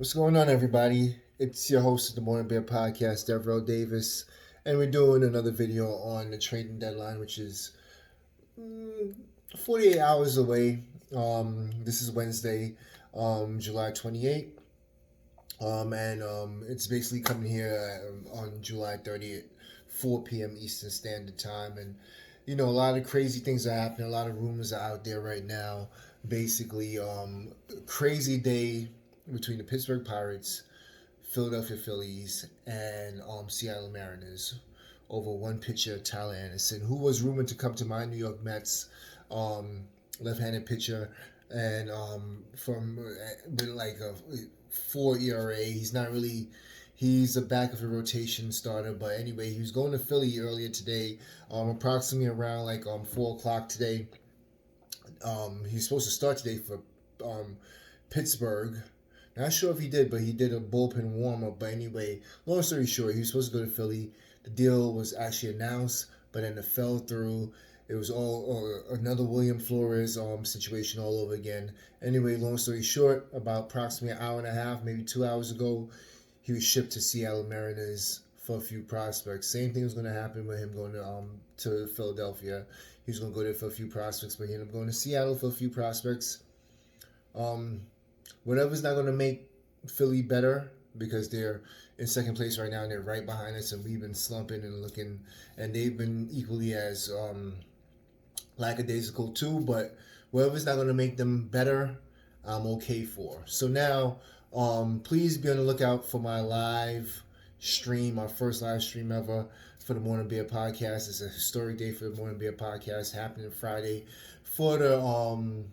What's going on, everybody? It's your host of the Morning Bear Podcast, Davies, and we're doing another video on the trading deadline, which is 48 hours away. This is Wednesday, July 28th, and it's basically coming here on July 30th, 4 p.m. Eastern Standard Time, and a lot of crazy things are happening. A lot of rumors are out there right now. Basically, crazy day between the Pittsburgh Pirates, Philadelphia Phillies, and Seattle Mariners over one pitcher, Tyler Anderson, who was rumored to come to my New York Mets, left-handed pitcher, and from with like a 4 ERA. He's a back of the rotation starter, but anyway, he was going to Philly earlier today, approximately around like 4 o'clock today. He's supposed to start today for Pittsburgh. Not sure if he did, but he did a bullpen warm-up. But anyway, long story short, he was supposed to go to Philly. The deal was actually announced, but then it fell through. It was all another William Flores situation all over again. Anyway, long story short, about approximately an hour and a half, maybe 2 hours ago, he was shipped to Seattle Mariners for a few prospects. Same thing was going to happen with him going to Philadelphia. He was going to go there for a few prospects, but he ended up going to Seattle for a few prospects. Whatever's not going to make Philly better, because they're in second place right now and they're right behind us, and we've been slumping and looking, and they've been equally as lackadaisical too. But whatever's not going to make them better, I'm okay for. So now, please be on the lookout for my live stream, our first live stream ever for the Morning Beer Podcast. It's a historic day for the Morning Beer Podcast, happening Friday for the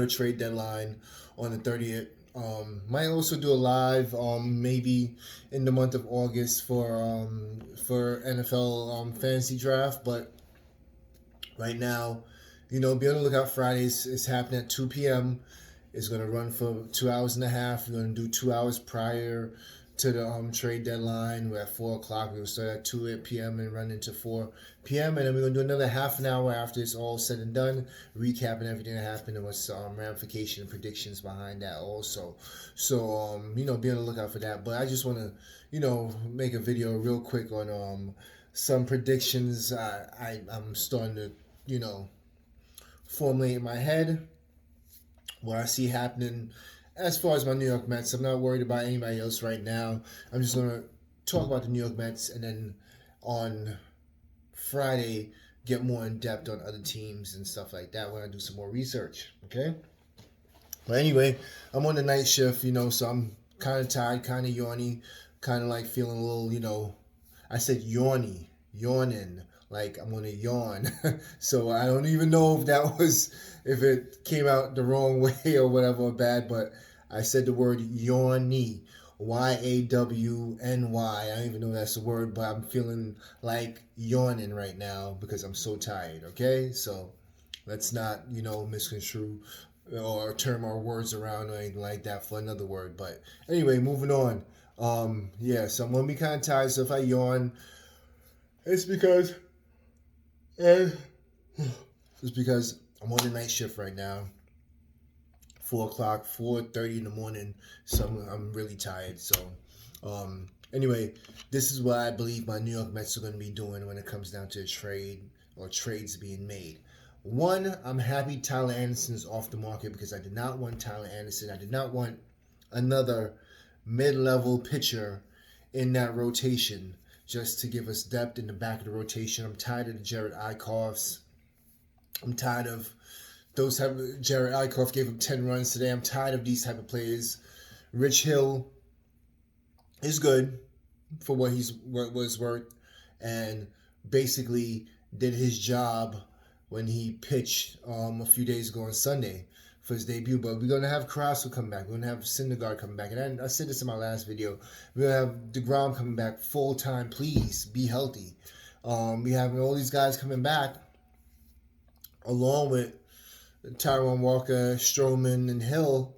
trade deadline on the 30th. Might also do a live maybe in the month of August for NFL fantasy draft, but right now, be on the lookout. Fridays is happening at 2 p.m. It's going to run for 2 hours and a half. We're going to do 2 hours prior to the trade deadline. We're at 4 o'clock. We're going to start at 2 p.m. and run into 4 p.m. And then we're going to do another half an hour after it's all said and done, recapping everything that happened and what's ramification and predictions behind that also. So, be on the lookout for that. But I just want to, make a video real quick on some predictions I'm starting to, formulate in my head, what I see happening as far as my New York Mets. I'm not worried about anybody else right now. I'm just going to talk about the New York Mets, and then on Friday, get more in depth on other teams and stuff like that when I do some more research, okay? But anyway, I'm on the night shift, so I'm kind of tired, kind of yawny, kind of like feeling a little, I said yawning, like I'm going to yawn. So I don't even know if it came out the wrong way or whatever, or bad, but I said the word yawny, Y-A-W-N-Y. I don't even know if that's a word, but I'm feeling like yawning right now because I'm so tired, okay? So let's not, misconstrue or term our words around or anything like that for another word. But anyway, moving on. So I'm going to be kind of tired, so if I yawn, it's because I'm on the night shift right now. 4 o'clock, 4:30 in the morning. So I'm really tired. So anyway, this is what I believe my New York Mets are going to be doing when it comes down to a trade or trades being made. One, I'm happy Tyler Anderson is off the market because I did not want Tyler Anderson. I did not want another mid-level pitcher in that rotation just to give us depth in the back of the rotation. I'm tired of the Jared Eichhoffs. I'm tired of those type of, Jared Eichhoff gave him 10 runs today. I'm tired of these type of players. Rich Hill is good for what was worth, and basically did his job when he pitched a few days ago on Sunday for his debut. But we're going to have Carrasco come back. We're going to have Syndergaard come back. And I said this in my last video. We're going to have DeGrom coming back full time. Please be healthy. We have all these guys coming back along with Tyrone Walker, Stroman, and Hill,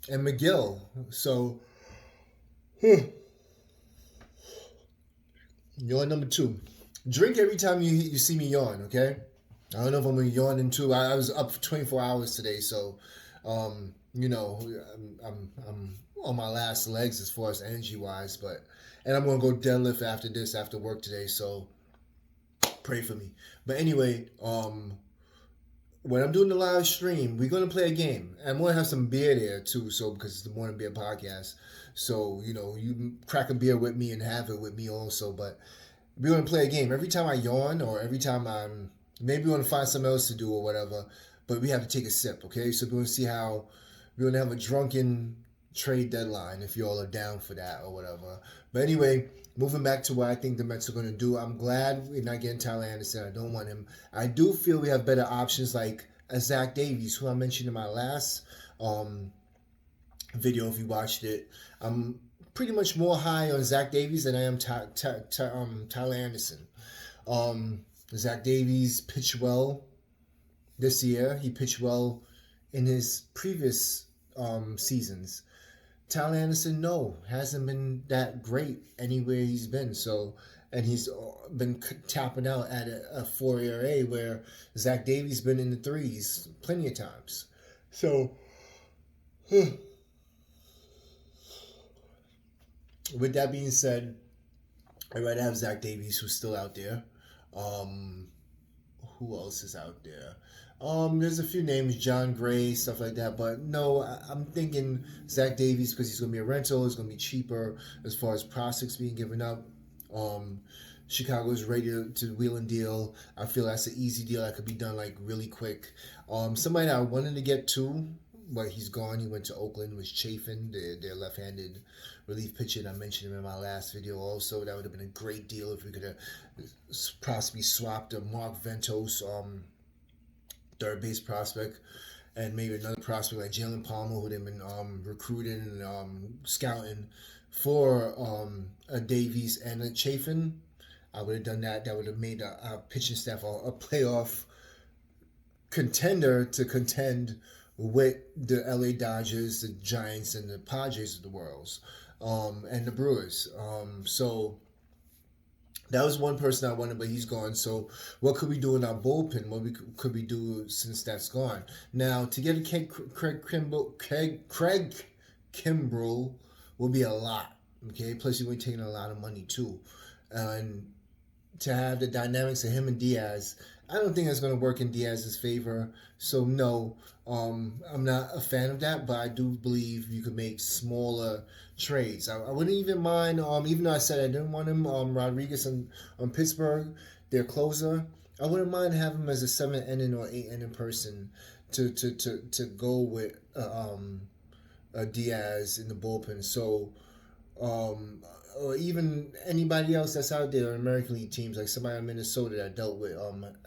and McGill. So, yawn number 2. Drink every time you see me yawn, okay? I don't know if I'm going to yawn in 2. I was up for 24 hours today, so You know, I'm on my last legs as far as energy wise, and I'm gonna go deadlift after this after work today. So pray for me. But anyway, when I'm doing the live stream, we're gonna play a game. And I'm gonna have some beer there too, so because it's the Morning Beer podcast. So, you know, you crack a beer with me and have it with me also. But we're gonna play a game. Every time I yawn or every time I'm maybe we wanna find something else to do or whatever, but we have to take a sip, okay? So we're gonna see how we're gonna have a drunken trade deadline if you all are down for that or whatever. But anyway, moving back to what I think the Mets are going to do, I'm glad we're not getting Tyler Anderson. I don't want him. I do feel we have better options like a Zach Davies, who I mentioned in my last video. If you watched it, I'm pretty much more high on Zach Davies than I am Tyler Anderson. Zach Davies pitched well this year. He pitched well in his previous seasons. Tyler Anderson, no, hasn't been that great anywhere he's been. So, and he's been tapping out at a 4 ERA where Zach Davies been in the threes plenty of times. So, with that being said, I'd rather have Zach Davies, who's still out there. Who else is out there? There's a few names, John Gray, stuff like that, but no, I'm thinking Zach Davies because he's going to be a rental. It's going to be cheaper as far as prospects being given up. Chicago's ready to wheel and deal. I feel that's an easy deal that could be done like really quick. Somebody that I wanted to get to, but he's gone. He went to Oakland, was Chafin, their left-handed relief pitcher. And I mentioned him in my last video also. That would have been a great deal if we could have possibly swapped a Mark Ventos third base prospect, and maybe another prospect like Jalen Palmer, who they've been recruiting and scouting for a Davies and a Chafin. I would have done that. That would have made our pitching staff a playoff contender to contend with the LA Dodgers, the Giants, and the Padres of the world, and the Brewers. So that was one person I wanted, but he's gone. So what could we do in our bullpen? What could we do since that's gone? Now, to get a Craig Kimbrough will be a lot, okay? Plus, you're taking a lot of money, too. And to have the dynamics of him and Diaz, I don't think that's going to work in Diaz's favor. So, no, I'm not a fan of that, but I do believe you could make smaller trades. I wouldn't even mind, even though I said I didn't want him, Rodriguez on Pittsburgh, their closer, I wouldn't mind having him as a 7th inning or 8th inning person to go with Diaz in the bullpen. So, or even anybody else that's out there in American League teams, like somebody in Minnesota that dealt with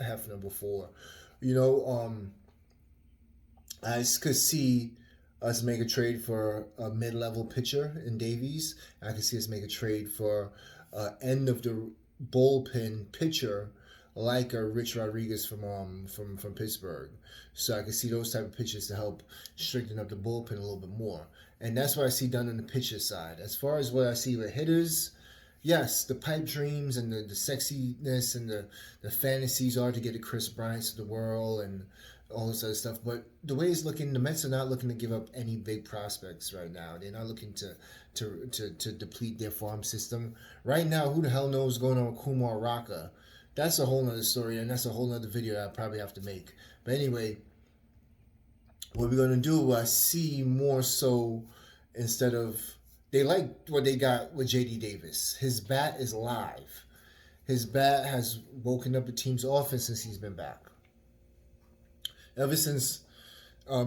Hefner before. You know, I could see us make a trade for a mid-level pitcher in Davies. I could see us make a trade for end of the bullpen pitcher like a Rich Rodriguez from Pittsburgh. So I could see those type of pitchers to help strengthen up the bullpen a little bit more. And that's what I see done on the pitcher side. As far as what I see with hitters, yes, the pipe dreams and the sexiness and the fantasies are to get the Chris Bryants of the world and all this other stuff. But the way it's looking, the Mets are not looking to give up any big prospects right now. They're not looking to deplete their farm system. Right now, who the hell knows what's going on with Kumar Rocker? That's a whole nother story, and that's a whole nother video that I probably have to make. But anyway, what we're going to do, I see more so instead of... They like what they got with J.D. Davis. His bat is live. His bat has woken up the team's offense since he's been back. Ever since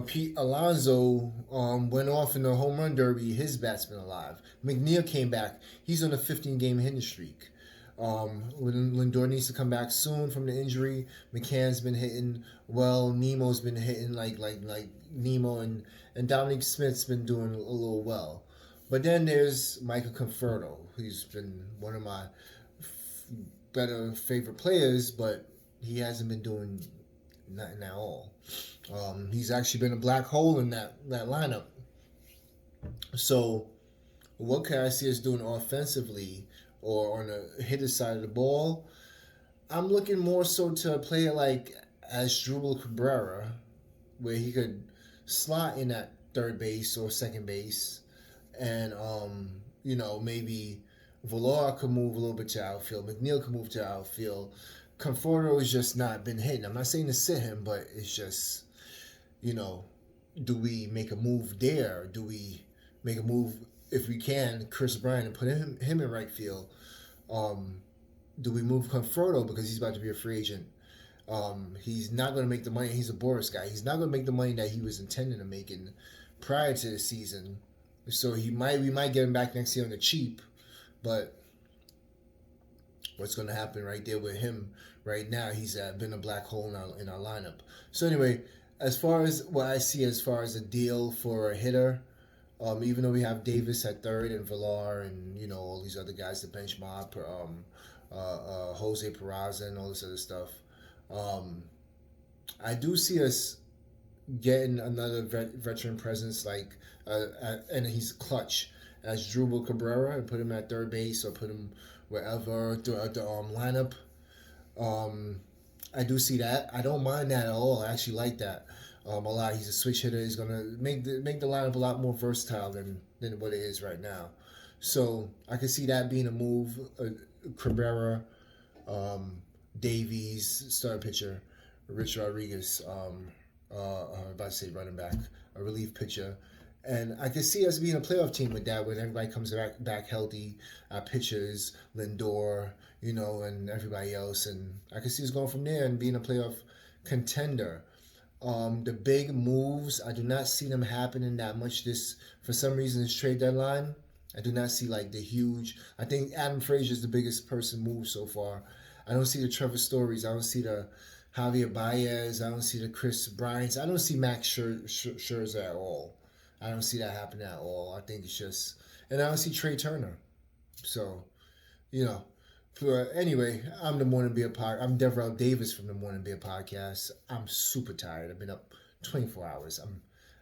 Pete Alonso went off in the home run derby, his bat's been alive. McNeil came back. He's on a 15-game hitting streak. Lindor needs to come back soon from the injury. McCann's been hitting well. Nemo's been hitting like Nemo, and Dominic Smith's been doing a little well. But then there's Michael Conforto. He's been one of my better favorite players, but he hasn't been doing nothing at all. He's actually been a black hole in that lineup. So what can I see us doing offensively or on the hitter side of the ball? I'm looking more so to play it like Asdrubal Cabrera, where he could slot in at third base or second base, and maybe Valor could move a little bit to outfield. McNeil could move to outfield. Conforto has just not been hitting. I'm not saying to sit him, but it's just, do we make a move there? Do we make a move, if we can, Chris Bryant, and put him in right field? Do we move Conforto because he's about to be a free agent? He's not going to make the money. He's a Boris guy. He's not going to make the money that he was intending to making prior to the season. So we might get him back next year on the cheap, but what's going to happen right there with him right now? He's been a black hole in our lineup. So anyway, as far as what I see as far as a deal for a hitter, even though we have Davis at third and Villar and all these other guys, the bench mob, Jose Peraza and all this other stuff, I do see us getting another veteran presence and he's clutch as Drupal Cabrera, and put him at third base or put him wherever throughout the lineup. I do see that. I don't mind that at all. I actually like that a lot. He's a switch hitter. He's gonna make the lineup a lot more versatile than what it is right now. So I can see that being a move. Cabrera, Davies, starting pitcher, Rich Rodriguez, I'm about to say running back, a relief pitcher. And I can see us being a playoff team with that when everybody comes back healthy, pitchers, Lindor, and everybody else. And I can see us going from there and being a playoff contender. The big moves, I do not see them happening that much for some reason, this trade deadline. I do not see the huge. I think Adam Frazier is the biggest person moved so far. I don't see the Trevor Stories. I don't see the Javier Baez. I don't see the Chris Bryants. I don't see Max Scherzer at all. I don't see that happening at all. I think it's just, and I don't see Trey Turner. So, anyway, I'm the Morning Beer Podcast. I'm Deverell Davis from the Morning Beer Podcast. I'm super tired. I've been up 24 hours.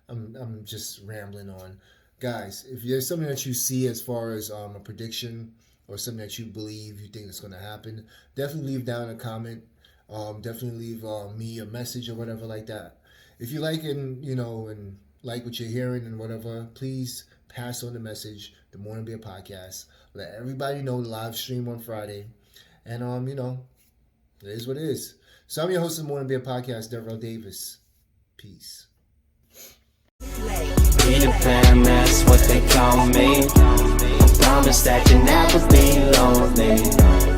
I'm just rambling on. Guys, if there's something that you see as far as a prediction or something that you believe you think is going to happen, definitely leave down a comment. Definitely leave me a message or whatever like that. If you like it, and like what you're hearing and whatever, please pass on the message, the Morning Beer Podcast. Let everybody know the live stream on Friday. And, it is what it is. So I'm your host of the Morning Beer Podcast, Deverell Davis. Peace. Peter Pan, that's what they call me. I promise that you never be lonely.